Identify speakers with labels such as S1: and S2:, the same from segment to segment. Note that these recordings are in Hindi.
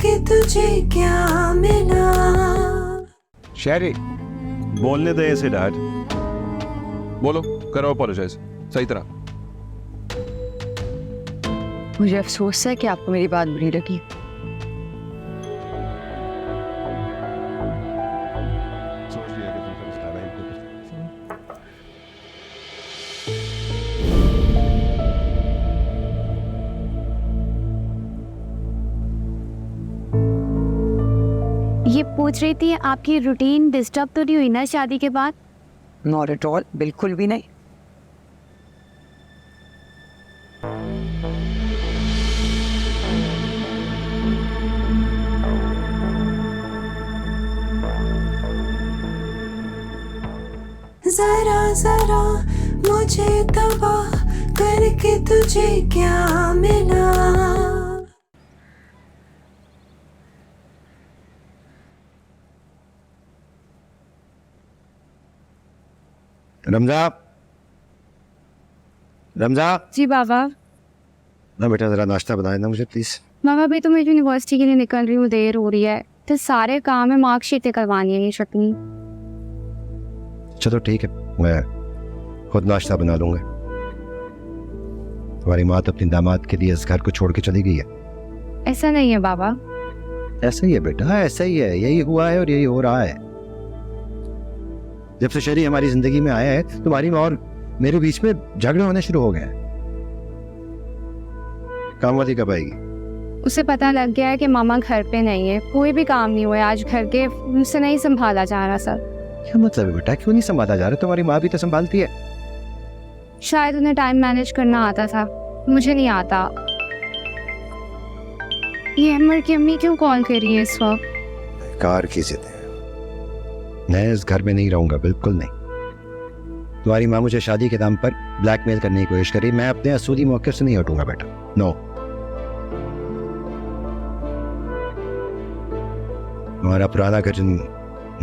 S1: करके तुझे क्या मिला।
S2: शहरी बोलने दे इसे डैड। बोलो, करो अपोलोजाइज सही तरह।
S3: मुझे अफसोस है कि आपको मेरी बात बुरी लगी।
S4: ये पूछ रही थी आपकी रूटीन डिस्टर्ब तो नहीं हुई ना शादी के बाद?
S3: नॉट एट ऑल, बिल्कुल भी नहीं।
S1: जरा जरा मुझे तबाह करके तुझे क्या मिला।
S5: रमजा, रमजा।
S4: जी बाबा।
S5: ना बेटा जरा नाश्ता बनाए ना मुझे प्लीज।
S4: बाबा अभी तो मैं यूनिवर्सिटी के लिए निकल रही हूँ, देर हो रही है तो सारे काम है, मार्कशीटें करवानी है, ये शक्नी।
S5: चलो ठीक है, मैं खुद नाश्ता बना लूंगा। तुम्हारी माँ तो अपनी दामाद के लिए इस घर को छोड़ के चली गई है।
S4: ऐसा नहीं है बाबा।
S5: ऐसा ही है बेटा, ऐसा ही है, यही हुआ है और यही हो रहा है। जब से शरी हमारी जिंदगी में आया है तुम्हारी माँ और मेरे बीच में झगड़े होने शुरू हो गए हैं। काम वाली कब आएगी?
S4: उसे पता लग गया है कि मामा घर पे नहीं है, कोई भी काम नहीं हुआ है आज घर के, उनसे नहीं संभाला जा रहा सर।
S5: क्या मतलब है बेटा, क्यों नहीं संभाला जा रहा? तुम्हारी माँ भी तो संभालती है।
S4: शायद उन्हें टाइम मैनेज करना आता था, मुझे नहीं आता। ये अमर की अम्मी क्यों कॉल कर रही है इस वक्त?
S5: कार की जिद है। मैं इस घर में नहीं रहूंगा, बिल्कुल नहीं। तुम्हारी माँ मुझे शादी के नाम पर ब्लैकमेल करने की कोशिश करी, मैं अपने असूली मौके से नहीं हटूंगा बेटा, नो। हमारा पुराना घर जिन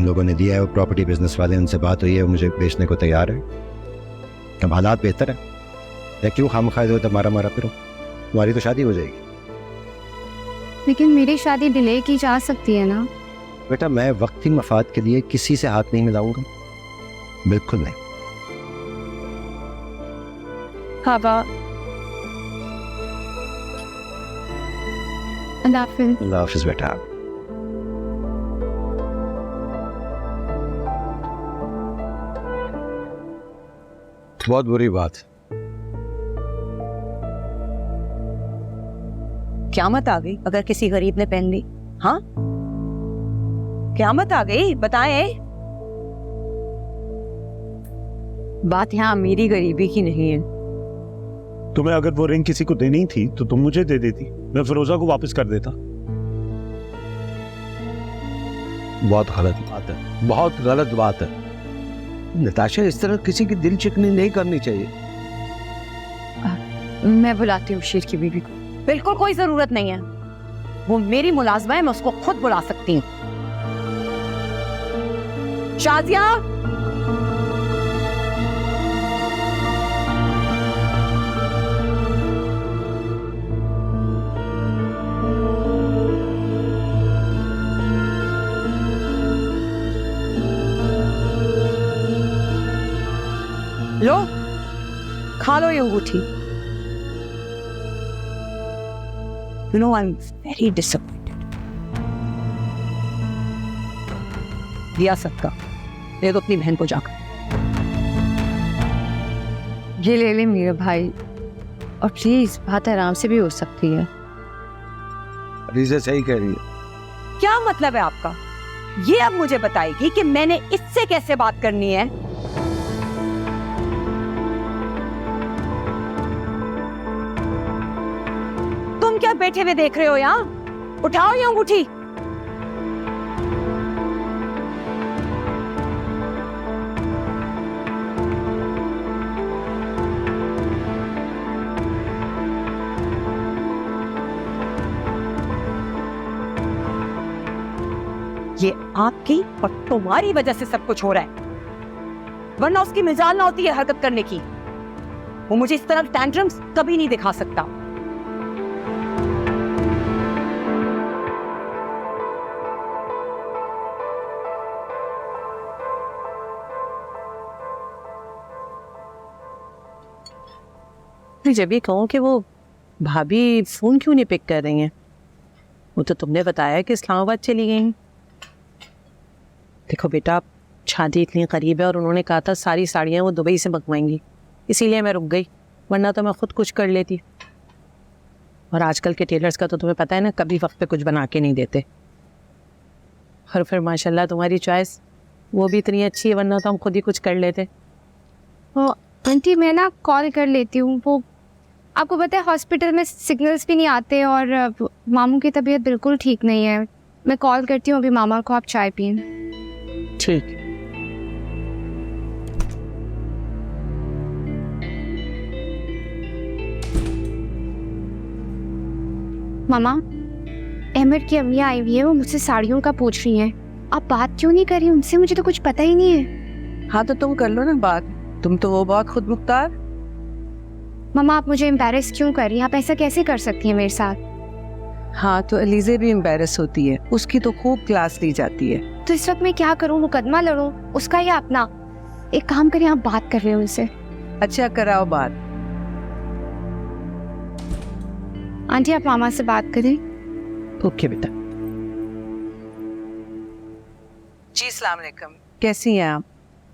S5: लोगों ने दिया है वो प्रॉपर्टी बिजनेस वाले, उनसे बात हुई है, वो मुझे बेचने को तैयार है। अब हालात बेहतर है, या क्यों खामखा दो मारा मारा फिरो? तुम्हारी तो शादी हो जाएगी।
S4: लेकिन मेरी शादी डिले की जा सकती है ना?
S5: बेटा मैं वक्ती मफाद के लिए किसी से हाथ नहीं मिलाऊंगा, बिल्कुल नहीं।
S4: बाबा अल्लाह हाफिज़।
S5: अल्लाह हाफिज़ बेटा।
S2: बहुत बुरी बात।
S3: क़यामत आ गई अगर किसी गरीब ने पहन ली। हाँ, क़यामत आ गई, बताएं। बात यहाँ मेरी गरीबी की नहीं है।
S6: तुम्हें अगर वो रिंग किसी को देनी थी तो तुम मुझे दे देती, मैं फिरोजा को वापस कर देता।
S7: बहुत गलत बात है, बहुत गलत बात है नताशा, इस तरह किसी की दिल चिकनी नहीं करनी चाहिए।
S3: मैं बुलाती हूँ शीर की बीवी को। बिल्कुल कोई जरूरत नहीं है, वो मेरी मुलाजमा है, मैं उसको खुद बुला सकती हूँ। शाजिया, लो खा लो ये अंगूठी। You know, I'm very disappointed. दिया सबका, दे दो अपनी बहन को जाकर।
S4: ये ले ले मेरे भाई, और प्लीज बात आराम से भी हो सकती है।
S7: अलीज़ा सही कह रही है।
S3: क्या मतलब है आपका? ये अब मुझे बताएगी कि मैंने इससे कैसे बात करनी है? तुम क्या बैठे हुए देख रहे हो यहाँ? उठाओ ये अंगूठी। ये आपकी और तुम्हारी वजह से सब कुछ हो रहा है, वरना उसकी मिजाल ना होती है हरकत करने की। वो मुझे इस तरह टैंट्रम्स कभी नहीं दिखा सकता।
S8: मैं जब ये कहूँ कि वो भाभी फ़ोन क्यों नहीं पिक कर रही हैं? वो तो तुमने बताया कि इस्लामाबाद चली गई। देखो बेटा, शादी इतनी करीब है और उन्होंने कहा था सारी साड़ियाँ वो दुबई से मंगवाएंगी, इसीलिए मैं रुक गई, वरना तो मैं खुद कुछ कर लेती। और आजकल के टेलर्स का तो तुम्हें पता है ना, कभी वक्त पे कुछ बना के नहीं देते। और फिर माशाल्लाह तुम्हारी चॉइस वो भी इतनी अच्छी है, वरना तो हम खुद ही कुछ कर लेते।
S4: वो आंटी मैं ना कॉल कर लेती हूँ। वो आपको पता है हॉस्पिटल में सिग्नल्स भी नहीं आते और मामू की तबीयत बिल्कुल ठीक नहीं है। मैं कॉल करती हूँ अभी मामा को, आप चाय पिए।
S8: ठीक।
S4: मामा, अहमद की अम्मी आई हुई है, वो मुझसे साड़ियों का पूछ रही हैं। आप बात क्यों नहीं कर रही उनसे? मुझे तो कुछ पता ही नहीं है।
S8: हाँ तो तुम कर लो ना बात, तुम तो वो बहुत खुद मुख्तार।
S4: मामा आप मुझे एम्बैरेस क्यों कर रही हैं? आप ऐसा कैसे कर सकती हैं मेरे साथ?
S8: हाँ तो अलीज़े भी एम्बैरस होती है, उसकी तो खूब क्लास ली जाती है।
S4: तो इस वक्त मैं क्या करूँ? मुकदमा लड़ूं उसका या अपना? एक काम करिए, आप बात कर रहे हो उनसे।
S8: अच्छा कराओ बात।
S4: आंटी आप मामा से बात करें।
S8: ओके बेटा। जी अस्सलाम वालेकुम, कैसी हैं आप?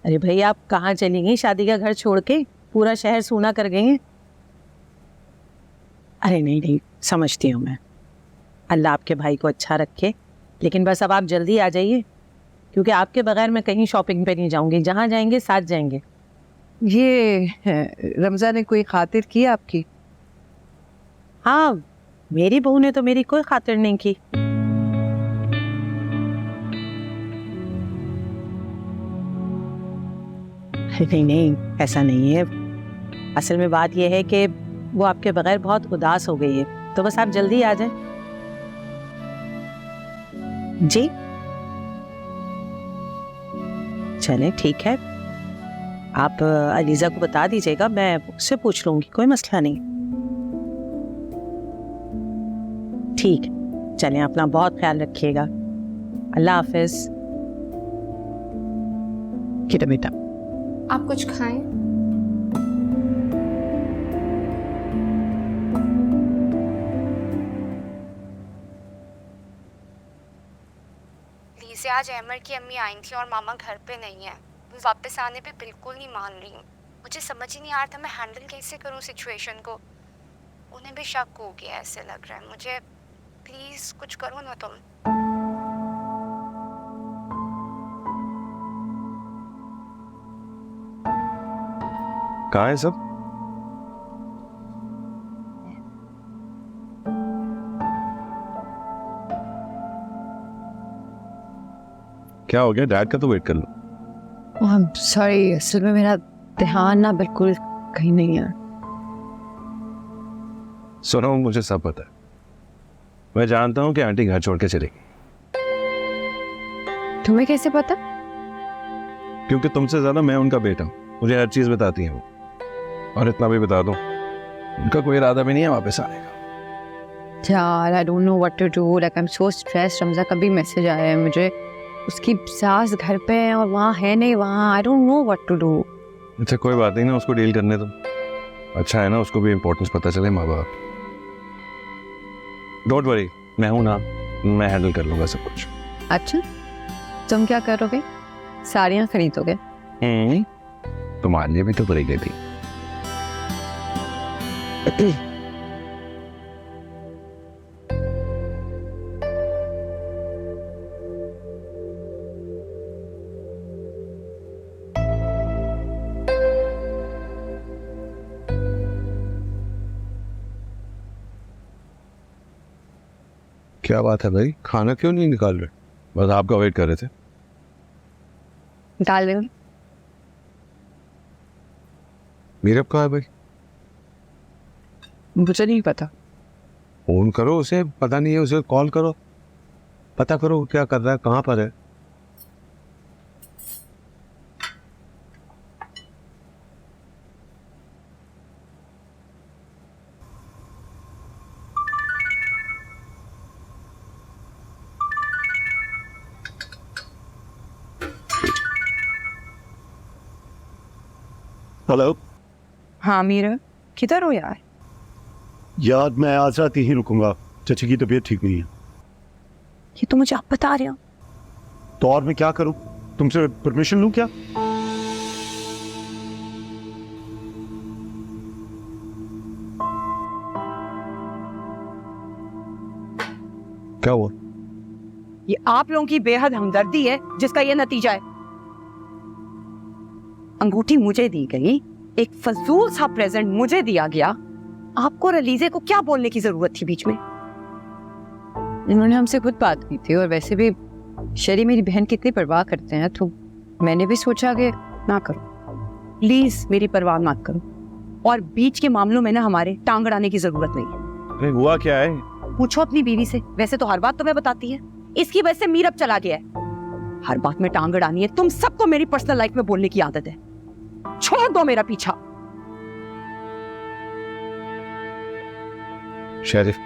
S8: अरे भाई आप कहाँ चली गई शादी का घर छोड़ के? पूरा शहर सूना कर गई हैं। अरे नहीं नहीं, समझती हूँ मैं, अल्लाह आपके भाई को अच्छा रखे, लेकिन बस अब आप जल्दी आ जाइए, क्योंकि आपके बगैर मैं कहीं शॉपिंग पे नहीं जाऊँगी। जहाँ जाएंगे साथ जाएंगे। ये रमज़ा ने कोई खातिर की आपकी? हाँ, मेरी बहू ने तो मेरी कोई खातिर नहीं की। नहीं नहीं, ऐसा नहीं है। असल में बात यह है कि वो आपके बगैर बहुत उदास हो गई है, तो बस आप जल्दी आ जाएं। जी चलें ठीक है, आप अलीज़ा को बता दीजिएगा, मैं उससे पूछ लूँगी, कोई मसला नहीं। ठीक है, चलें, अपना बहुत ख्याल रखिएगा। अल्लाह हाफिज़। किधर बेटा?
S4: आप कुछ खाएं। लीज़े आज अहमद की अम्मी आई थी और मामा घर पे नहीं है। वो वापस आने पे बिल्कुल नहीं मान रही। मुझे समझ ही नहीं आ रहा था मैं हैंडल कैसे करूं सिचुएशन को। उन्हें भी शक हो गया ऐसे लग रहा है मुझे। प्लीज़ कुछ करो ना तुम।
S2: कहाँ है सब? क्या हो गया? डैड का तो वेट कर लो।
S3: सॉरी, असल में मेरा ध्यान ना बिल्कुल कहीं नहीं है।
S2: सुनो, मुझे सब पता है। मैं जानता हूँ कि आंटी घर छोड़ के चलेगी।
S4: तुम्हें कैसे पता?
S2: क्योंकि तुमसे ज्यादा मैं उनका बेटा हूँ, मुझे हर चीज बताती है वो। और इतना भी बता दूं, उनका कोई इरादा भी नहीं है वापस आने का।
S3: यार I don't know what to do, like I am so stressed. Ramza का भी मैसेज आया है मुझे, उसकी सास घर पे है और वहाँ है नहीं, वहाँ I don't know what to do.
S2: अच्छा कोई बात नहीं ना, उसको डील करने दो। अच्छा है ना, उसको भी इम्पोर्टेंस पता चले माँ बाप। डोंट वरी, मैं हूं ना, मैं हैंडल कर लूंगा सब कुछ।
S3: अच्छा तुम क्या करोगे? साड़ियाँ खरीदोगे?
S2: तुम्हारे लिए भी तो खरीदी थी। क्या बात है भाई, खाना क्यों नहीं निकाल रहे? बस आपका वेट कर रहे थे।
S3: डाल देंगे।
S2: मीरब कहाँ है भाई?
S3: मुझे नहीं पता।
S2: फोन करो उसे, पता नहीं है उसे, कॉल करो, पता करो क्या कर रहा है, कहाँ पर है।
S6: हेलो।
S3: हाँ मीरा, किधर हो यार?
S6: यार मैं आज रात यहीं रुकूंगा, चाची की तबीयत ठीक नहीं है।
S3: ये तो मुझे आप बता रहे हो।
S6: तो और मैं क्या करूं? तुमसे परमिशन लूं क्या?
S2: क्या हुआ?
S3: ये आप लोगों की बेहद हमदर्दी है जिसका ये नतीजा है। अंगूठी मुझे दी गई, एक फजूल सा प्रेजेंट मुझे दिया गया। आपको और अलीजे को क्या बोलने की जरूरत थी बीच में?
S9: इन्होंने हमसे खुद बात की थी और वैसे भी शरी मेरी बहन की इतनी परवाह करते हैं तो मैंने भी सोचा कि ना करो।
S3: प्लीज मेरी परवाह मत करो, और बीच के मामलों में ना हमारे टांग अड़ाने की जरूरत नहीं है।
S2: अरे हुआ क्या है?
S3: पूछो अपनी बीवी से, वैसे तो हर बात तुम्हें बताती है। इसकी वजह से मीरब चला गया है। हर बात में टांग अड़ानी है। तुम सबको मेरी पर्सनल लाइफ में बोलने की आदत है। छोड़ दो मेरा पीछा।
S7: शरीफ,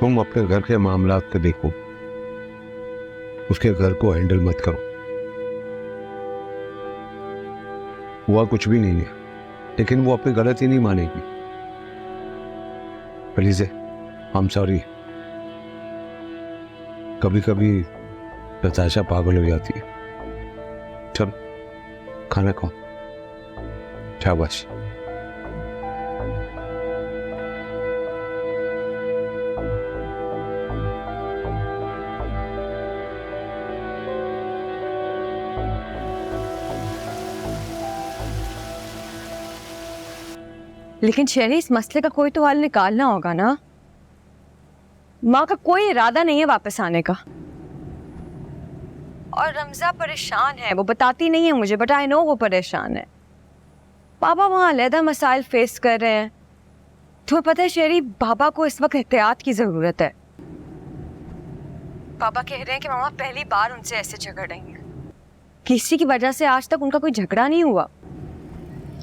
S7: तुम अपने घर के मामलात को देखो, उसके घर को हैंडल मत करो। हुआ कुछ भी नहीं है, लेकिन वो अपनी गलती नहीं मानेगी। Please, I am sorry. कभी कभी नताशा पागल हो जाती है। चल खाना खाओ। शाबाश।
S9: लेकिन शरी, इस मसले का कोई तो हल निकालना होगा ना। माँ का कोई इरादा नहीं है वापस आने का, और रमजा परेशान है। वो बताती नहीं है मुझे, बट आई नो वो परेशान है। पापा वहाँ अलहदा मसाइल फेस कर रहे हैं। तुम्हें पता है शेरी, बाबा को इस वक्त एहतियात की जरूरत है। पापा कह रहे हैं कि मामा पहली बार उनसे ऐसे झगड़ेंगे। किसी की वजह से आज तक उनका कोई झगड़ा नहीं हुआ।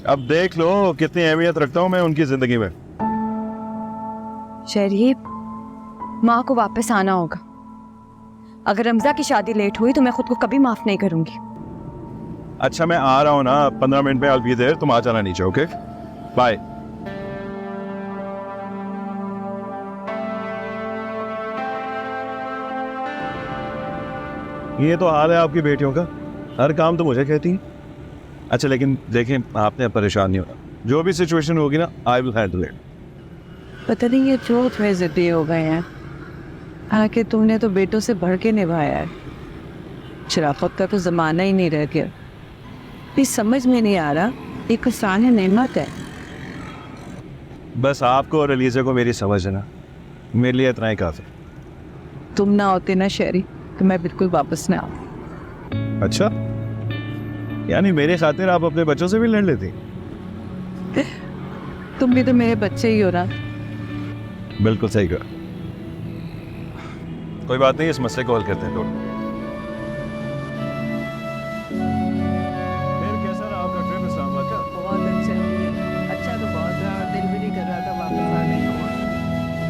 S2: अब देख लो कितनी अहमियत रखता हूं मैं उनकी जिंदगी में।
S9: शेरी, माँ को वापस आना होगा। अगर रमजा की शादी लेट हुई तो मैं खुद को कभी माफ नहीं करूंगी।
S2: अच्छा मैं आ रहा हूं ना, 15 मिनट में। I'll be there, तुम आ जाना नीचे। Okay bye. ये तो हाल है आपकी बेटियों का, हर काम तो मुझे कहती हैं। अच्छा लेकिन देखें, आपने परेशान नहीं होना। जो भी सिचुएशन होगी ना, आई विल हैंडल इट।
S8: पता नहीं ये चौथ में जिद्दी हो गए हैं। हालांकि तुमने तो बेटों से बढ़ के निभाया है। शराफत का तो जमाना ही नहीं रह गया। ये समझ में नहीं आ रहा, एक किसान है, नेमत है।
S2: बस आपको और अलीजा को मेरी समझ है ना, मेरे लिए इतना ही काफी।
S8: तुम ना होते ना शहरी तो मैं बिल्कुल वापस ना आऊँ।
S2: अच्छा, यानी मेरे खातिर आप अपने बच्चों से भी लड़ लेती?
S8: तुम भी तो मेरे बच्चे ही हो ना।
S2: बिल्कुल सही कहा। कोई बात नहीं, इस मसले को हल करते हैं। फिर कैसा रहा आपका ट्रिप इस्लामाबाद का?
S8: बहुत अच्छा तो बहुत रहा, दिल भी नहीं कर रहा था वापस आने का।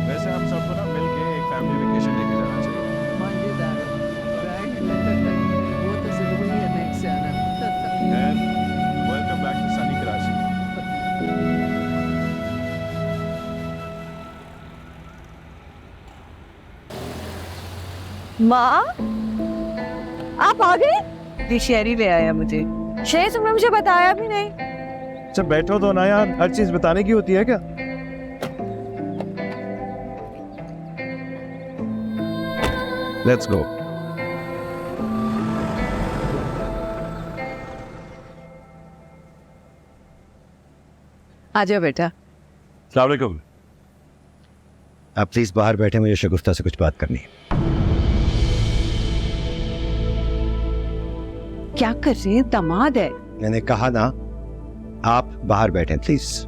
S2: वैसे हम सबको ना मिलके एक फैमिली वेकेशन लेके जाना चाहिए।
S8: मजेदार वो तो जरूरी है नेक्स्ट जाना।
S2: And welcome back to sunny Karachi.
S9: माँ, आप आ गए?
S8: ये शहरी ले आया मुझे।
S9: शेर, तुमने मुझे बताया भी नहीं।
S2: अच्छा बैठो तो ना यार, हर चीज बताने की होती है क्या? Let's go.
S8: आ जाओ बेटा।
S2: अस्सलाम वालेकुम।
S5: आप प्लीज बाहर बैठे, मुझे शगुफ्ता से कुछ बात करनी है।
S8: क्या कर रहे हैं? दामाद है।
S5: मैंने कहा ना, आप बाहर बैठे प्लीज।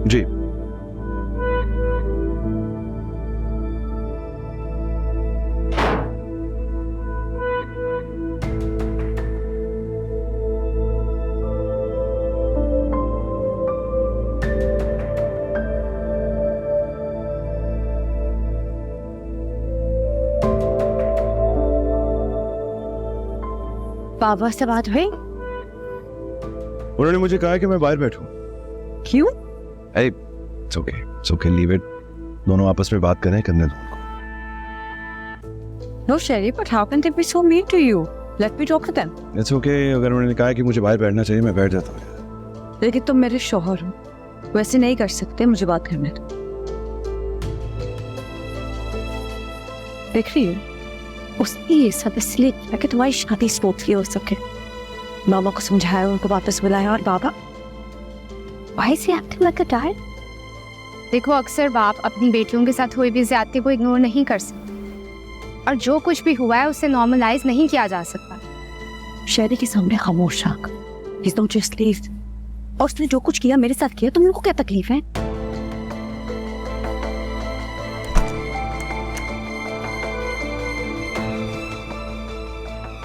S2: जी
S9: पापा से बात हुई?
S2: उन्होंने मुझे कहा कि मैं बाहर बैठूं।
S9: क्यों?
S2: It's okay leave it. दोनों आपस में बात करें, करने दो उनको।
S9: No, Sherry, but how can they be so mean to you? Let me talk to them.
S2: It's okay. अगर उन्होंने कहा कि मुझे बाहर बैठना चाहिए, मैं बैठ जाता हूँ।
S9: लेकिन तुम मेरे शौहर हो, वैसे नहीं कर सकते, मुझे बात करने दो। देख रही हो, उसने ये सब इसलिए किया कि तुम्हारी शादी स्मूथली हो सके। मामा को समझाया, उनको वापस बुलाया, और बाबा Why is he acting like a dad?
S4: देखो, अक्सर बाप अपनी बेटियों के साथ हुई भी ज्यादती को इग्नोर नहीं कर सकते, और जो कुछ भी हुआ है उसे नॉर्मलाइज नहीं किया जा सकता।
S9: शेरी के सामने खामोश रख। He's not just leave. और उसने जो कुछ किया मेरे साथ किया, तुम लोगों को क्या तकलीफ है?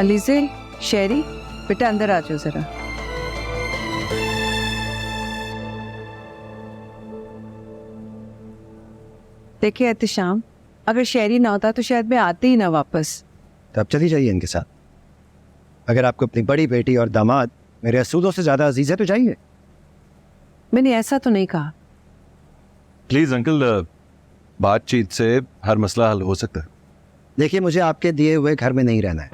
S10: अलीज़े, शेरी, बेटा अंदर आ जाओ जरा। देखिए एहतिशाम, अगर शेरी ना होता तो शायद मैं आती ही ना वापस।
S5: तो अब चली जाइए इनके साथ। अगर आपको अपनी बड़ी बेटी और दामाद मेरे असूलों से ज़्यादा अजीज है तो जाइए।
S10: मैंने ऐसा तो नहीं कहा।
S2: प्लीज अंकल, बातचीत से हर मसला हल हो सकता है।
S5: देखिए, मुझे आपके दिए हुए घर में नहीं रहना है।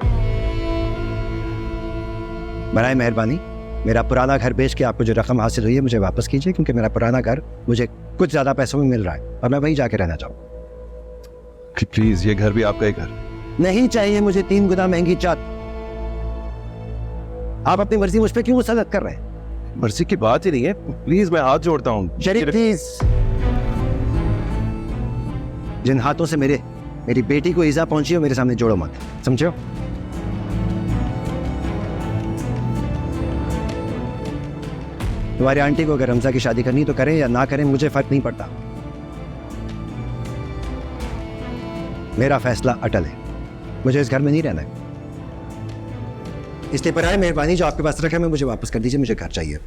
S5: बराए मेहरबानी मेरा पुराना घर बेच के आपको जो रकम हासिल हुई है मुझे वापस कीजिए, क्योंकि मेरा पुराना घर मुझे कुछ ज़्यादा पैसों में मिल रहा है और मैं वहीं जाके रहना चाहूँगा।
S2: प्लीज, ये घर भी आपका ही घर।
S5: नहीं चाहिए मुझे 3 गुना महंगी चाट। आप अपनी मर्जी मुझ पर क्यों मुसलत कर रहे हैं?
S2: मर्जी की बात ही नहीं है। प्लीज, मैं हाथ जोड़ता हूँ।
S5: शरीफ प्लीज, जिन हाथों से मेरी बेटी को ईजा पहुंची हो मेरे सामने जोड़ो मत, समझो? तुम्हारी आंटी को अगर हमजा की शादी करनी तो करें या ना करें, मुझे फर्क नहीं पड़ता। मेरा फैसला अटल है, मुझे इस घर में नहीं रहना है। इसलिए बराए मेहरबानी जो आपके पास रखा है मुझे वापस कर दीजिए, मुझे घर चाहिए।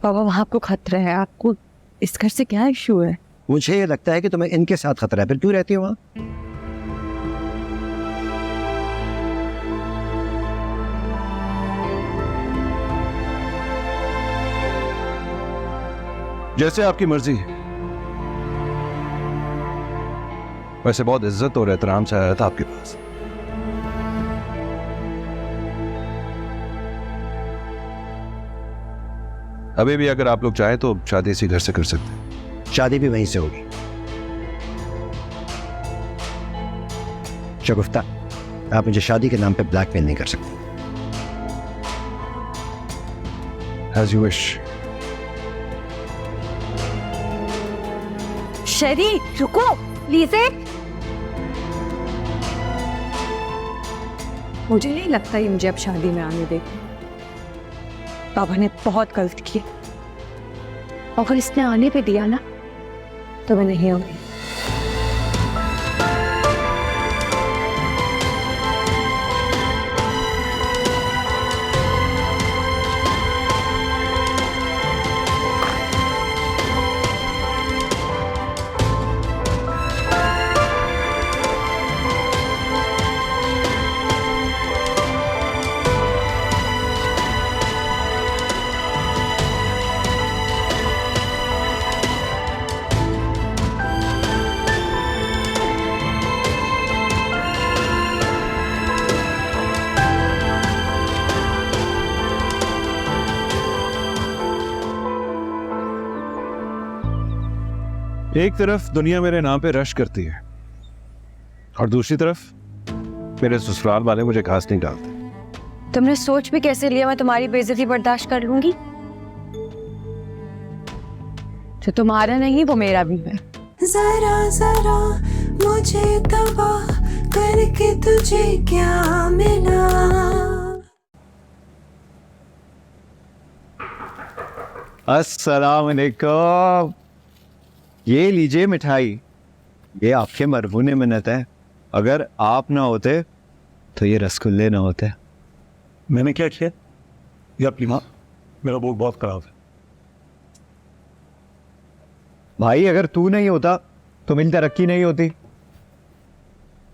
S9: बाबा, वहाँ आपको खतरा है, आपको इस घर से क्या इशू है?
S5: मुझे ये लगता है कि तुम्हें इनके साथ खतरा है, फिर क्यों रहती हो वहाँ?
S2: जैसे आपकी मर्जी। वैसे बहुत इज्जत और एहतराम से आया था आपके पास। अभी भी अगर आप लोग चाहें तो शादी इसी घर से कर सकते हैं।
S5: शादी भी वहीं से होगी। शगुफ्ता, आप मुझे शादी के नाम पे ब्लैकमेल नहीं कर सकते।
S2: As you wish.
S9: शेरी, रुको प्लीज। मुझे नहीं लगता ये मुझे अब शादी में आने देगी। बाबा ने बहुत गलत की। अगर इसने आने पे दिया ना तो मैं नहीं आऊंगी।
S2: एक तरफ दुनिया मेरे नाम पे रश करती है और दूसरी तरफ मेरे ससुराल वाले मुझे घास नहीं डालते।
S9: तुमने सोच भी कैसे लिया मैं तुम्हारी बेइज्जती बर्दाश्त कर लूंगी? जो तुम्हारा नहीं वो मेरा भी है।
S1: जरा जरा मुझे तबाह करके तुझे क्या मिला।
S11: अस्सलाम वालेकुम। ये लीजिए मिठाई, ये आपके मरहून मिन्नत है। अगर आप ना होते तो ये रसगुल्ले ना होते।
S6: मैंने क्या किया? ये अपनी माँ, मेरा मूड बहुत खराब है।
S11: भाई अगर तू नहीं होता तो मेरी तरक्की नहीं होती।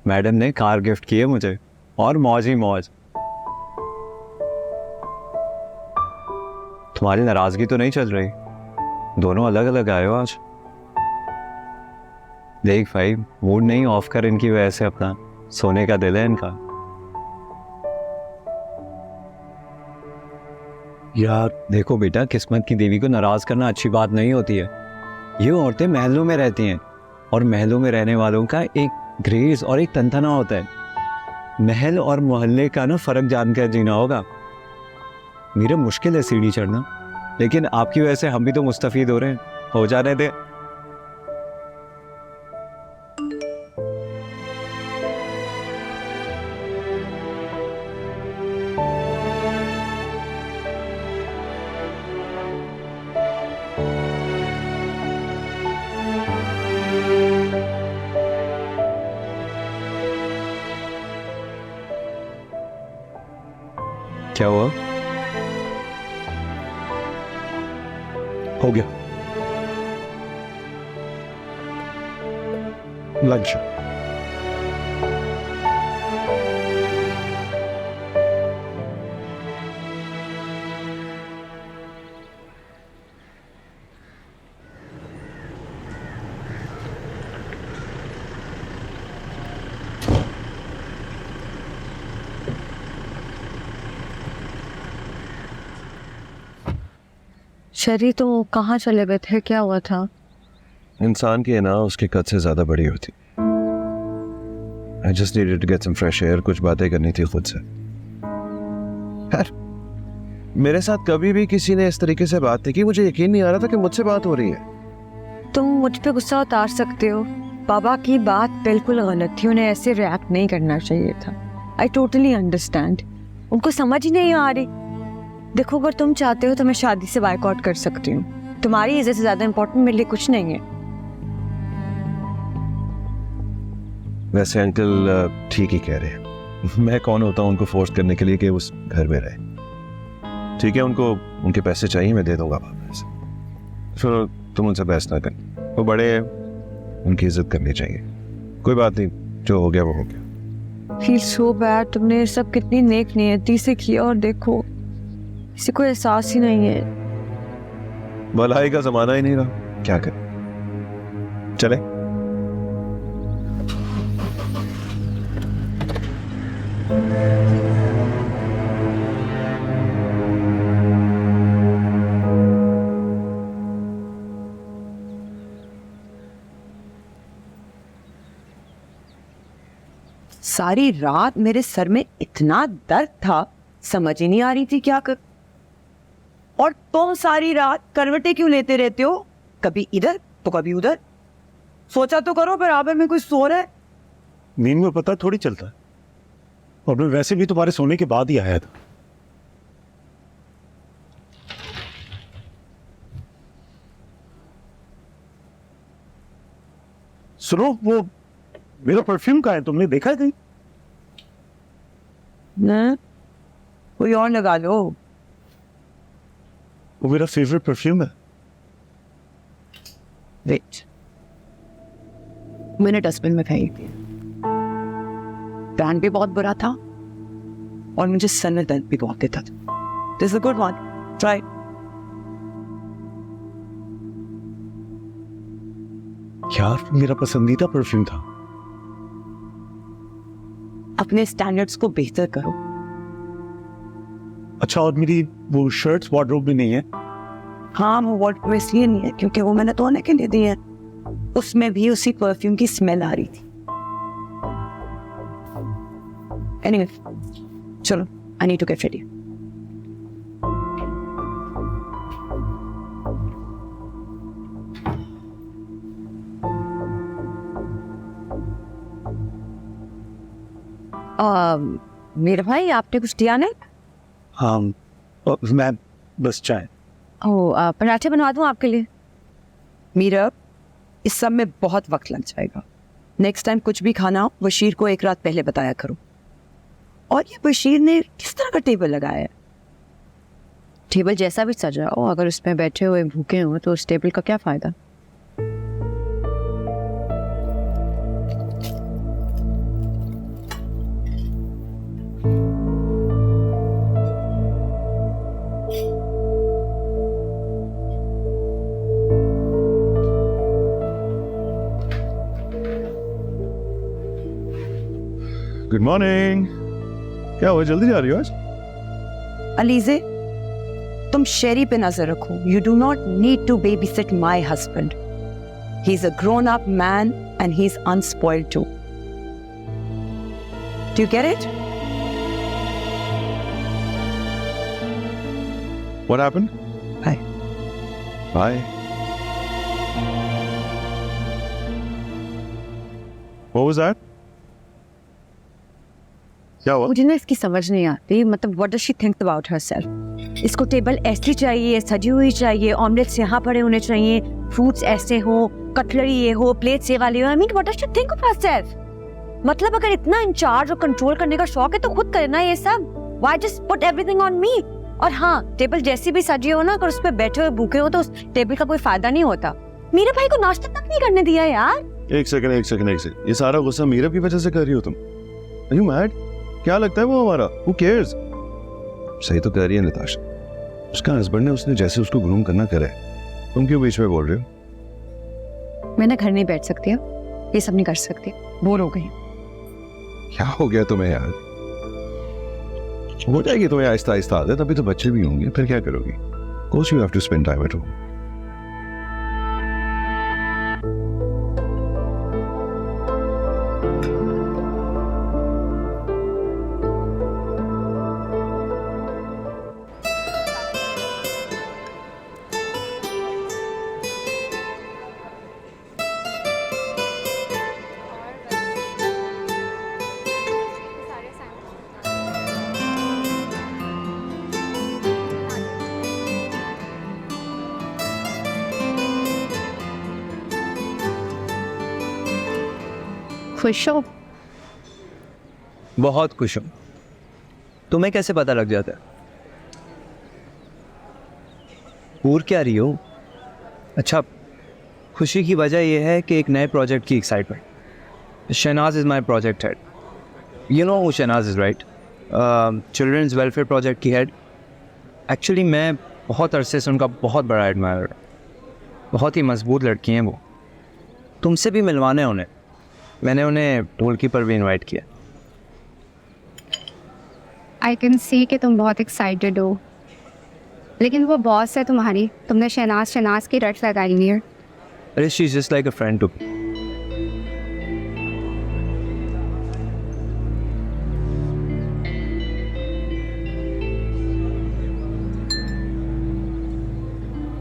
S11: मैडम ने कार गिफ्ट की है मुझे और मौज ही मौज। तुम्हारी नाराजगी तो नहीं चल रही? दोनों अलग अलग आए हो आज। देख भाई, मूड नहीं ऑफ कर इनकी वजह से अपना, सोने का दिल है इनका।
S6: यार
S11: देखो बेटा, किस्मत की देवी को नाराज करना अच्छी बात नहीं होती है। ये औरतें महलों में रहती हैं और महलों में रहने वालों का एक ग्रेस और एक तंतना होता है। महल और मोहल्ले का ना फर्क जानकर जीना होगा। मेरा मुश्किल है सीढ़ी चढ़ना, लेकिन आपकी वजह से हम भी तो मुस्तफीद हो रहे हैं। हो जाने दे। क्या हुआ?
S6: हो गया लंच।
S9: शरी तो कहाँ चले गए थे? क्या हुआ था?
S2: इंसान की ना उसके कद से ज्यादा बड़ी होती। I just needed to get some fresh air, कुछ बातें करनी थी खुद से। यार, मेरे साथ कभी भी किसी ने इस तरीके से बात नहीं की। मुझे यकीन नहीं आ रहा था कि मुझसे बात हो रही है।
S9: तुम मुझ पे गुस्सा उतार सकते हो, बाबा की बात बिल्कुल गलत थी, उन्हें ऐसे रिएक्ट नहीं करना चाहिए था। आई टोटली अंडरस्टैंड, उनको समझ ही नहीं आ रही। देखो, अगर तुम चाहते हो तो मैं शादी से बायकॉट कर सकती हूँ। तुम्हारी इज्जत से ज्यादा इम्पोर्टेंट मेरे लिए कुछ नहीं है।
S2: वैसे अंकल ठीक ही कह रहे हैं। मैं कौन होता हूँ उनको फोर्स करने के लिए कि उस घर में रहे। ठीक है, उनको उनके पैसे चाहिए, मैं दे दूंगा वापस। फिर तुम उनसे बहस ना कर, वो बड़े हैं, उनकी इज्जत करनी चाहिए। कोई बात नहीं, जो हो गया वो हो गया।
S9: फील सो बैड, तुमने ये सब कितनी नेक नियति से किया और देखो किसी को एहसास ही नहीं है।
S2: भलाई का जमाना ही नहीं रहा, क्या करें। चले।
S3: सारी रात मेरे सर में इतना दर्द था, समझ ही नहीं आ रही थी क्या कर। और तुम सारी रात करवटें क्यों लेते रहते हो? कभी इधर तो कभी उधर। सोचा तो करो बराबर में कोई सो रहा है।
S6: नींद में पता थोड़ी चलता है, और मैं वैसे भी तुम्हारे सोने के बाद ही आया था। सुनो, वो मेरा परफ्यूम कहाँ है? तुमने देखा है कहीं?
S3: न, कोई और लगा लो।
S6: वो मेरा फेवरेट परफ्यूम है।
S3: वेट, मैंने डस्टबिन में फेंक दिया। ब्रांड भी बहुत बुरा था और मुझे सर में दर्द भी बहुत देता था। This is a good one, try.
S6: यार, मेरा पसंदीदा परफ्यूम था।
S3: अपने स्टैंडर्ड्स को बेहतर करो।
S6: अच्छा, और मेरी वो शर्ट्स वार्डरोब में नहीं है?
S3: हाँ, वो वार्डरोब में इसलिए नहीं है क्योंकि वो मैंने धोने के लिए दी है। उसमें भी उसी परफ्यूम की स्मेल आ रही थी। एनीवे, चलो, I need to get ready.
S9: मेरे भाई, आपने कुछ दिया नहीं?
S6: हाँ, मैं बस चाय।
S9: पराठे बनवा दूं आपके लिए?
S3: मीरा, इस सब में बहुत वक्त लग जाएगा। नेक्स्ट टाइम कुछ भी खाना हो, बशीर को एक रात पहले बताया करो। और ये बशीर ने किस तरह का टेबल लगाया है?
S9: टेबल जैसा भी सजा हो, अगर उसमें बैठे हुए भूखे हो तो उस टेबल का क्या फायदा?
S2: Good morning. क्या हुआ, जल्दी जा रही हो आज?
S3: अलीजे, तुम शेरी पे नजर रखो। You do not need to babysit my husband. He is a grown up man and he is unspoiled too. Do you get it?
S2: What happened?
S3: Bye.
S2: Bye. What was that? क्या हुआ?
S9: मुझे ना इसकी समझ नहीं आती, मतलब what does she think about herself. इसको टेबल ऐसी चाहिए, सजी हुई चाहिए, ऑमलेट्स यहाँ पड़े होने चाहिए, फ्रूट्स ऐसे हो, कटलरी ये हो, प्लेट्स ये वाली हो। I mean what does she think of herself? मतलब अगर इतना इंचार्ज और कंट्रोल करने का शौक है तो खुद करना ये सब। Why just put everything on me? और हाँ, टेबल जैसी भी सजी हो ना, अगर उस पर बैठे हुए भूखे हो तो उस टेबल का कोई फायदा नहीं होता। मेरे भाई को नाश्ता तक नहीं करने दिया यार।
S2: एक सेकंड। ये सारा गुस्सा मीरा की वजह से कर रही हो तुम? Are you mad? क्या लगता है वो हमारा? Who cares? सही तो कह रही है निताशा। उसका हस्बैंड ने उसने जैसे उसको ग्रूम करना करे, तुम क्यों बीच में बोल रहे हो?
S9: मैं ना घर नहीं बैठ सकती, ये सब नहीं कर सकती, बोर हो गई।
S2: क्या हो गया तुम्हें यार? हो जाएगी तुम्हें आहिस्ता आहिस्ता आदत, अभी तो बच्चे भी होंगे, फिर क्या करोगी? Of course you have to spend time at home.
S9: खुश हो?
S11: बहुत खुश हूँ। तुम्हें कैसे पता लग जाता है? पूर क्या रही हो? अच्छा, खुशी की वजह यह है कि एक नए प्रोजेक्ट की excitement. Shahnaz is my project head. You know who Shahnaz is right? Children's welfare project की हेड। एक्चुअली मैं बहुत अरसे से उनका बहुत बड़ा एडमायर। बहुत ही मजबूत लड़की हैं वो। तुमसे भी मिलवाने उन्हें। मैंने उन्हें ढोलकी पर भी इनवाइट किया।
S4: आई कैन सी कि तुम बहुत एक्साइटेड हो, लेकिन वो बॉस है तुम्हारी। तुमने शहनाज की रट लगाई हुई है।
S11: अरे she is just like a friend to me.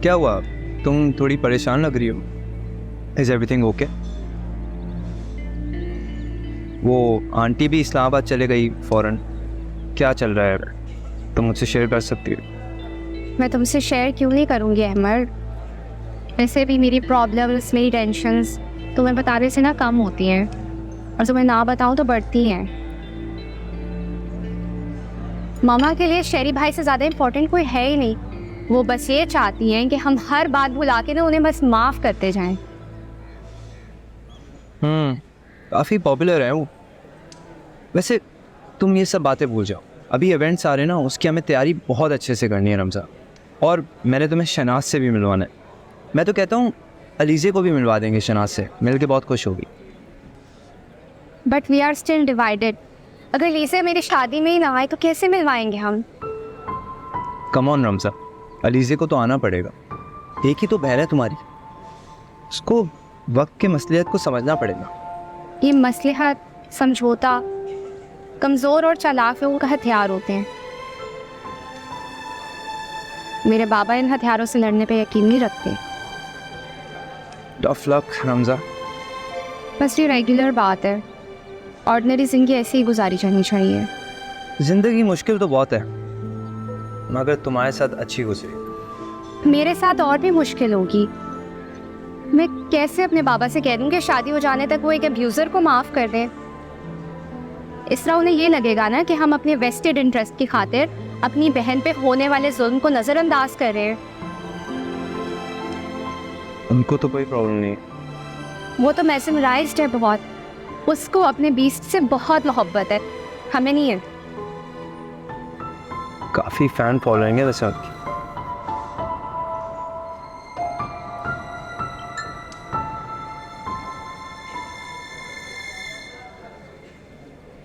S11: क्या हुआ? तुम थोड़ी परेशान लग रही हो। Is everything okay? वो आंटी भी इस्लामाबाद चले गई फ़ौरन। क्या चल रहा है? तुम मुझसे शेयर कर सकती हो?
S4: मैं तुमसे शेयर क्यों नहीं करूँगी अहमद? वैसे भी मेरी प्रॉब्लम्स, मेरी टेंशन्स तुम्हें बताने से ना कम होती हैं, और तुम्हें ना बताऊँ तो बढ़ती हैं। मामा के लिए शेरी भाई से ज़्यादा इम्पोर्टेंट कोई है ही नहीं। वो बस ये चाहती हैं कि हम हर बात भुला के ना उन्हें बस माफ़ करते जाएं।
S11: काफ़ी पॉपुलर है वो। वैसे तुम ये सब बातें भूल जाओ। अभी इवेंट्स आ रहे हैं ना, उसकी हमें तैयारी बहुत अच्छे से करनी है रमज़ा। और मैंने तुम्हें शहनाज से भी मिलवाना है। मैं तो कहता हूँ अलीज़े को भी मिलवा देंगे शहनाज से, मिल के बहुत खुश होगी।
S4: But we are still divided. अगर लीसे मेरी शादी में ही ना आए तो कैसे मिलवाएंगे हम?
S11: कम ऑन रमज़ा, अलीज़े को तो आना पड़ेगा। एक ही तो बहन है तुम्हारी, उसको वक्त के मसलियत को समझना पड़ेगा।
S4: ये मसलिहत, समझौता कमज़ोर और चालाक लोगों का हथियार होते हैं। मेरे बाबा इन हथियारों से लड़ने पे यकीन नहीं रखते।
S11: Tough luck Ramza.
S4: बस ये रेगुलर बात है। ऑर्डिनरी ज़िंदगी ऐसे ही गुजारी जानी चाहिए।
S11: ज़िंदगी मुश्किल तो बहुत है, मगर तुम्हारे साथ अच्छी गुजरी।
S4: मेरे साथ और भी मुश्किल होगी। मैं कैसे अपने बाबा से कह दूं कि शादी हो जाने तक वो एक अब्यूज़र को माफ़ कर दें? इस तरह उन्हें ये लगेगा ना कि हम अपने वेस्टेड इंटरेस्ट की खातिर अपनी बहन पे होने वाले जुल्म को नज़रअंदाज कर रहे हैं।
S11: उनको तो कोई प्रॉब्लम नहीं।
S4: वो तो मैसेमराइज्ड है बहुत। उसको अपने बीस्ट से बहुत मोहब्बत है, हमें नहीं है।
S11: काफ़ी फ़ैन फॉलोइंग है वैसे आपकी।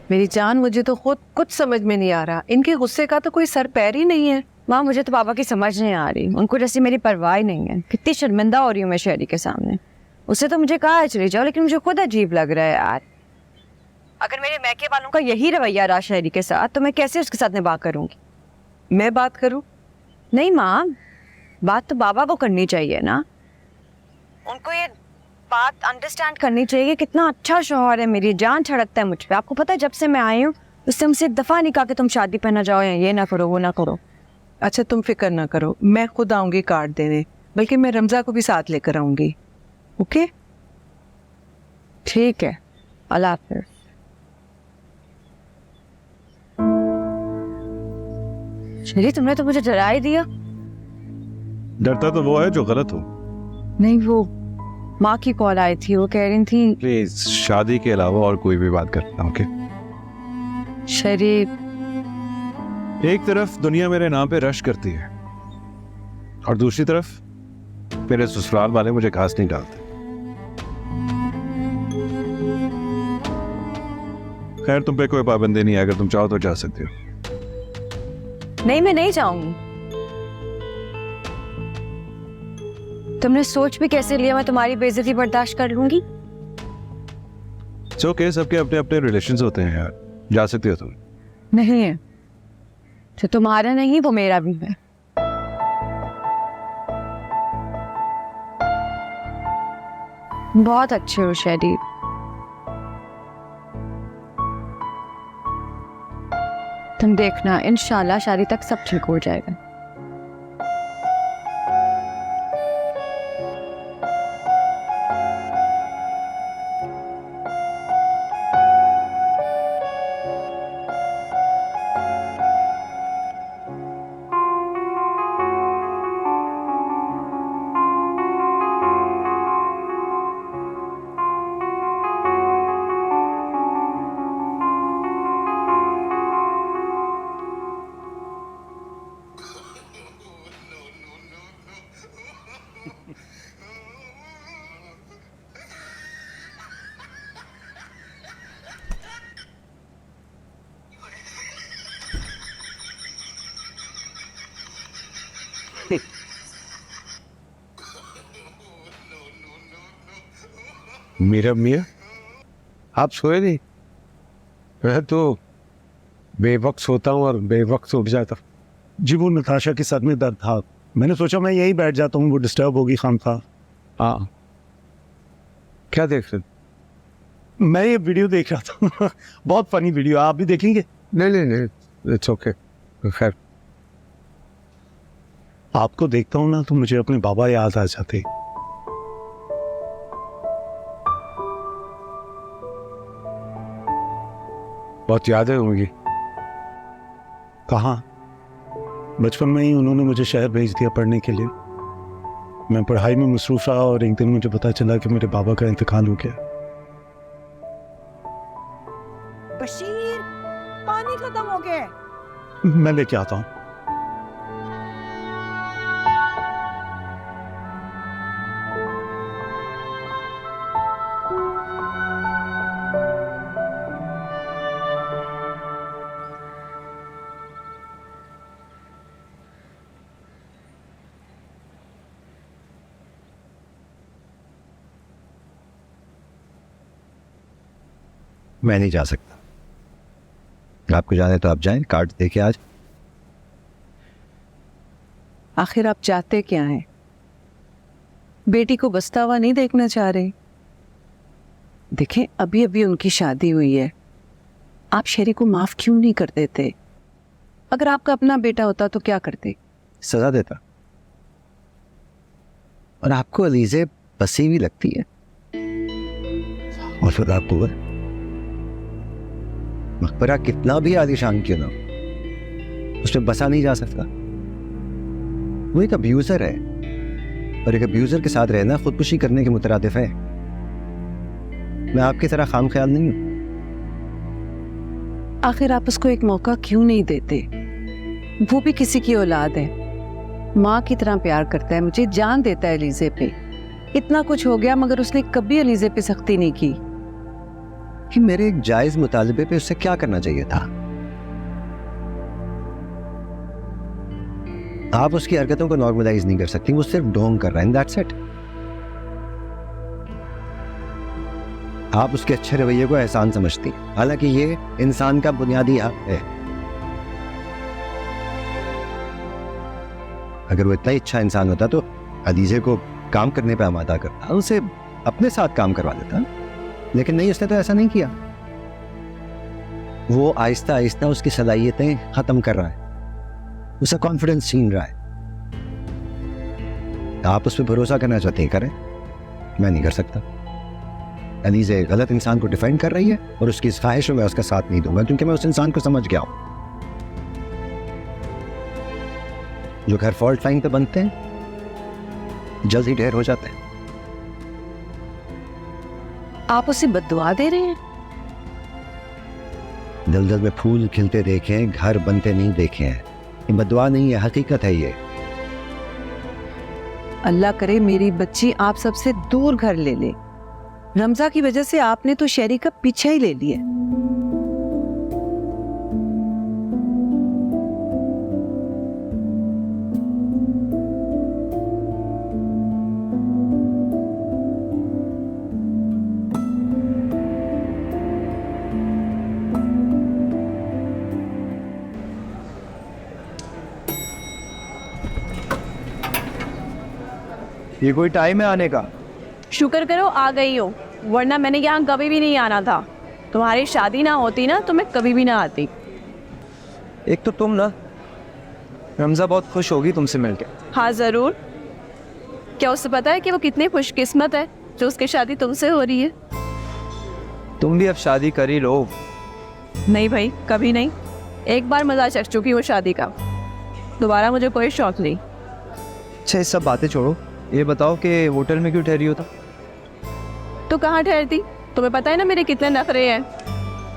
S10: मेरी जान, मुझे तो खुद कुछ समझ में नहीं आ रहा। इनके गुस्से का तो कोई सर पैर ही नहीं है।
S9: माँ मुझे तो पापा की समझ नहीं आ रही, उनको जैसी मेरी परवाह ही नहीं है। कितनी शर्मिंदा हो रही हूँ मैं शहरी के सामने। उससे तो मुझे कहा चली जाओ, लेकिन मुझे खुद अजीब लग रहा है यार। अगर मेरे मैके वालों का यही रवैया रहा शहरी के साथ, तो मैं कैसे उसके साथ निभा करूँगी?
S10: मैं बात करूं?
S9: नहीं माँ, बात तो बाबा को करनी चाहिए ना। उनको ये बात अंडरस्टैंड करनी चाहिए कि कितना अच्छा शौहर है, मेरी जान छड़कता है मुझ पे। आपको पता है जब से मैं आई हूँ उससे मुझसे एक दफ़ा नहीं कहा कि तुम शादी पे ना जाओ या ये ना करो वो ना करो।
S10: अच्छा तुम फिक्र ना करो, मैं खुद आऊंगी कार्ड देने, बल्कि मैं रमज़ा को भी साथ लेकर आऊंगी। ओके
S9: ठीक है, अल्लाह हाफ़िज़। शरी तुमने तो मुझे डरा ही दिया।
S2: डरता तो वो है जो गलत हो।
S9: नहीं, वो माँ की कॉल आई थी, वो कह रही थी
S2: प्लीज शादी के अलावा और कोई भी बात करना। ओके
S9: शरी,
S2: एक तरफ दुनिया मेरे नाम पे रश करती है और दूसरी तरफ मेरे ससुराल वाले मुझे घास नहीं डालते। खैर तुम पे कोई पाबंदी नहीं है, अगर तुम चाहो तो जा सकते हो।
S9: नहीं मैं नहीं जाऊंगी। तुमने सोच भी कैसे लिया मैं तुम्हारी बेइज्जती बर्दाश्त कर लूंगी?
S2: ओके, सबके अपने अपने रिलेशंस होते हैं यार, जा सकते हो तुम।
S9: नहीं है, जो तुम्हारा नहीं वो मेरा भी है। बहुत अच्छे हो शैरी। तुम देखना इंशाल्लाह शादी तक सब ठीक हो जाएगा।
S7: मीरा मियाँ, आप सोए नहीं? मैं तो बेवक्त सोता हूँ और बेवक्त उठ जाता।
S6: जी वो नताशा के सर में दर्द था, मैंने सोचा मैं यही बैठ जाता हूँ, वो डिस्टर्ब होगी खामखा।
S7: हाँ, क्या देख रहे?
S6: मैं ये वीडियो देख रहा था बहुत फनी वीडियो, आप भी देखेंगे?
S7: नहीं नहीं नहीं, इट्स ओके। खैर,
S6: आपको देखता हूँ ना तो मुझे अपने बाबा याद आ जाते।
S7: बहुत यादें होंगी।
S6: कहाँ? बचपन में ही उन्होंने मुझे शहर भेज दिया पढ़ने के लिए। मैं पढ़ाई में मसरूफ रहा और एक दिन मुझे पता चला कि मेरे बाबा का इंतकाल हो गया।
S3: बशीर, पानी खत्म हो गया है।
S6: मैं लेके आता हूँ।
S5: मैं नहीं जा सकता। आपको जाने तो आप जाएं, कार्ड देके आज।
S10: आखिर आप चाहते क्या हैं? बेटी को बसता हुआ नहीं देखना चाह रहे? देखें, अभी अभी उनकी शादी हुई है, आप शेरी को माफ क्यों नहीं कर देते? अगर आपका अपना बेटा होता तो क्या करते?
S5: सजा देता। और आपको अलीज़े बसी हुई लगती है, और फिर आपको मकबरा कितना भी आलीशान क्यों ना हो, उसमें बसा नहीं जा सकता। वो एक अब्यूजर है, और एक अब्यूजर के साथ रहना खुदकुशी करने के मुतरादिफ है। मैं आपकी तरह खाम ख्याल नहीं हूं।
S10: आखिर आप उसको एक मौका क्यों नहीं देते? वो भी किसी की औलाद है, माँ की तरह प्यार करता है, मुझे जान देता है अलीज़े पे। इतना कुछ हो गया मगर उसने कभी अलीज़े पे सख्ती नहीं की।
S5: कि मेरे एक जायज मुतालबे पे उससे क्या करना चाहिए था। आप उसकी हरकतों को नॉर्मलाइज नहीं कर सकती, वो सिर्फ ढोंग कर रहा है, दैट्स इट। आप उसके अच्छे रवैये को एहसान समझती, हालांकि ये इंसान का बुनियादी हक है। अगर वो इतना ही अच्छा इंसान होता तो अदीजे को काम करने पे आमादा करता, उसे अपने साथ काम करवा देता, लेकिन नहीं, उसने तो ऐसा नहीं किया। वो आहिस्ता आहिस्ता उसकी सलाहियतें खत्म कर रहा है, उसका कॉन्फिडेंस छीन रहा है। आप उस पर भरोसा करना चाहते हैं, करें, मैं नहीं कर सकता। अदीजे गलत इंसान को डिफेंड कर रही है और उसकी इस ख्वाहिश में मैं उसका साथ नहीं दूंगा, क्योंकि मैं उस इंसान को समझ गया हूं। जो घर फॉल्ट लाइन पे बनते हैं जल्द ही ढेर हो जाते हैं।
S10: आप उसे बद्दुआ दे रहे हैं?
S5: दलदल में फूल खिलते देखे हैं, घर बनते नहीं देखे हैं। ये बद्दुआ नहीं है, हकीकत है ये।
S10: अल्लाह करे मेरी बच्ची आप सबसे दूर घर ले ले। रमजा की वजह से आपने तो शहरी का पीछा ही ले लिया।
S11: ये कोई टाइम है आने का?
S8: शुक्र करो आ गई हो, वरना मैंने यहाँ कभी भी नहीं आना था। तुम्हारी शादी ना होती ना तो मैं कभी भी ना आती।
S12: एक तो तुम ना, रमज़ा बहुत खुश होगी तुमसे मिलके।
S8: हाँ ज़रूर। क्या उसे पता है कि वो कितनी खुशकिस्मत है जो उसकी शादी तुमसे हो रही है?
S12: तुम भी अब शादी कर ही लो।
S8: नहीं भाई, कभी नहीं। एक बार मज़ा चख चुकी हूँ शादी का, दोबारा मुझे कोई शौक नहीं।
S12: अच्छा ये सब बातें छोड़ो, ये बताओ कि होटल में क्यों ठहरी हो?
S8: तो कहाँ ठहरती? तुम्हें पता है ना मेरे कितने नखरे हैं।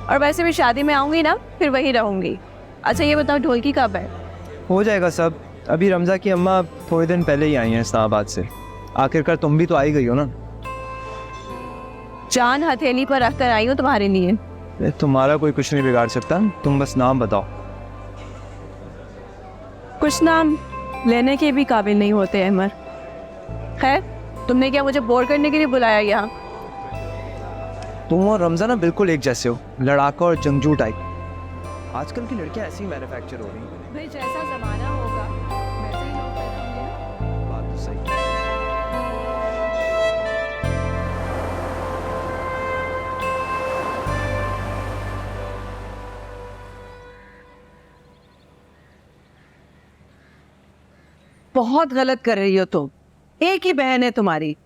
S8: और वैसे भी शादी में आऊँगी ना फिर वहीं रहूँगी। अच्छा ये बताओ ढोलकी कब है?
S12: हो जाएगा सब। अभी रमज़ा की अम्मा थोड़े दिन पहले ही आई हैं इस्लामाबाद से। आखिरकार तुम भी तो आई गई हो ना।
S8: जान हथेली पर रख कर आई हूँ तुम्हारे लिए।
S12: तुम्हारा कोई कुछ नहीं बिगाड़ सकता, तुम बस नाम बताओ।
S8: कुछ नाम लेने के भी काबिल नहीं होते अहमर। खैर, तुमने क्या मुझे बोर करने के लिए बुलाया यहाँ?
S12: तुम और रमज़ा ना बिल्कुल एक जैसे हो, लड़ाका और जंगजू टाइप। आजकल की लड़कियाँ ऐसी मैन्युफैक्चर हो रही हैं।
S8: भाई जैसा ज़माना होगा वैसे ही लोग पैदा होंगे ना।
S12: बात तो सही है।
S10: बहुत गलत कर रही हो तुम। एक ही बहन है तुम्हारी।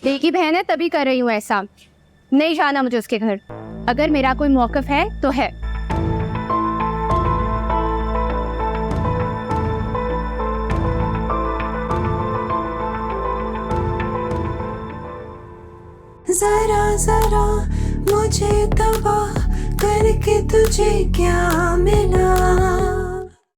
S4: एक ही बहन है तभी कर रही हूँ ऐसा। नहीं जाना मुझे उसके घर। अगर मेरा कोई मौक़िफ़ है तो है।
S1: जरा जरा मुझे तबाह करके तुझे क्या मिला।